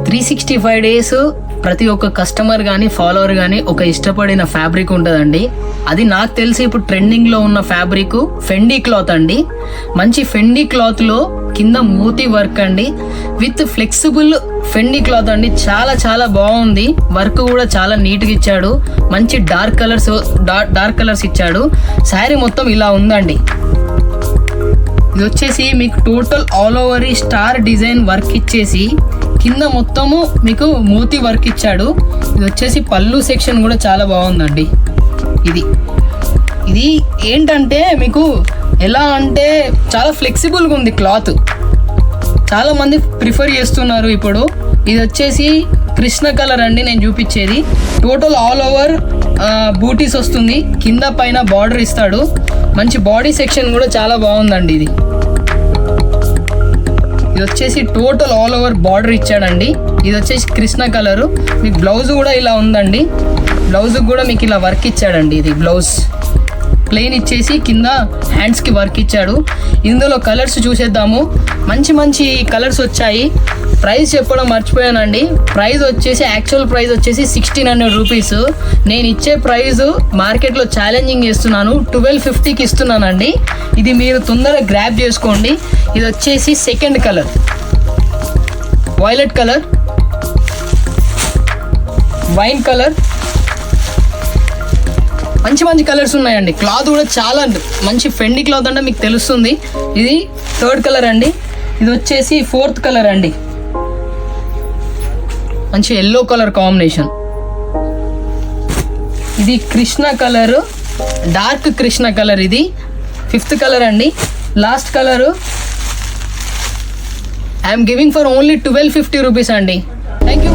365 days ప్రతి ఒక్క customer కానీ ఫాలోవర్ కానీ ఒక ఇష్టపడిన ఫ్యాబ్రిక్ ఉంటుందండి. అది నాకు తెలిసి ఇప్పుడు ట్రెండింగ్లో ఉన్న ఫ్యాబ్రిక్ ఫెండీ క్లాత్ అండి. మంచి ఫెండీ క్లాత్లో కింద మూతి వర్క్ అండి, విత్ ఫ్లెక్సిబుల్ ఫెండీ క్లాత్ అండి. చాలా చాలా బాగుంది. వర్క్ కూడా చాలా నీట్గా ఇచ్చాడు. మంచి డార్క్ కలర్స్ ఇచ్చాడు. శారీ మొత్తం ఇలా ఉందండి. ఇది వచ్చేసి మీకు టోటల్ ఆల్ ఓవర్ ఈ స్టార్ డిజైన్ వర్క్ ఇచ్చేసి కింద మొత్తము మీకు మూతి వర్క్ ఇచ్చాడు. ఇది వచ్చేసి పళ్ళు సెక్షన్ కూడా చాలా బాగుందండి. ఇది ఏంటంటే మీకు ఎలా అంటే చాలా ఫ్లెక్సిబుల్గా ఉంది క్లాత్. చాలామంది ప్రిఫర్ చేస్తున్నారు ఇప్పుడు. ఇది వచ్చేసి కృష్ణ కలర్ అండి నేను చూపించేది. టోటల్ ఆల్ ఓవర్ బూటీస్ వస్తుంది. కింద పైన బార్డర్ ఇస్తాడు. మంచి బాడీ సెక్షన్ కూడా చాలా బాగుందండి. ఇది వచ్చేసి టోటల్ ఆల్ ఓవర్ బార్డర్ ఇచ్చాడండి. ఇది వచ్చేసి కృష్ణ కలరు. మీకు బ్లౌజ్ కూడా ఇలా ఉందండి. బ్లౌజ్ కూడా మీకు ఇలా వర్క్ ఇచ్చాడండి. ఇది బ్లౌజ్ ప్లెయిన్ ఇచ్చేసి కింద హ్యాండ్స్కి వర్క్ ఇచ్చాడు. ఇందులో కలర్స్ చూసేద్దాము. మంచి మంచి కలర్స్ వచ్చాయి. ప్రైస్ చెప్పడం మర్చిపోయానండి. ప్రైస్ వచ్చేసి యాక్చువల్ ప్రైస్ వచ్చేసి 1600 రూపీస్. నేను ఇచ్చే ప్రైస్ మార్కెట్లో ఛాలెంజింగ్ చేస్తున్నాను. 1250కి ఇస్తున్నానండి. ఇది మీరు తొందరగా గ్రాప్ చేసుకోండి. ఇది వచ్చేసి second colour violet colour, wine colour, మంచి మంచి కలర్స్ ఉన్నాయండి. క్లాత్ కూడా చాలా మంచి ఫెండీ క్లాత్ అంటే మీకు తెలుస్తుంది. ఇది థర్డ్ కలర్ అండి. ఇది వచ్చేసి ఫోర్త్ కలర్ అండి. మంచి ఎల్లో కలర్ కాంబినేషన్. ఇది Krishna colour, dark Krishna colour. ఇది ఫిఫ్త్ కలర్ అండి. Last colour I'm giving for only 1250 rupees అండి. Thank you.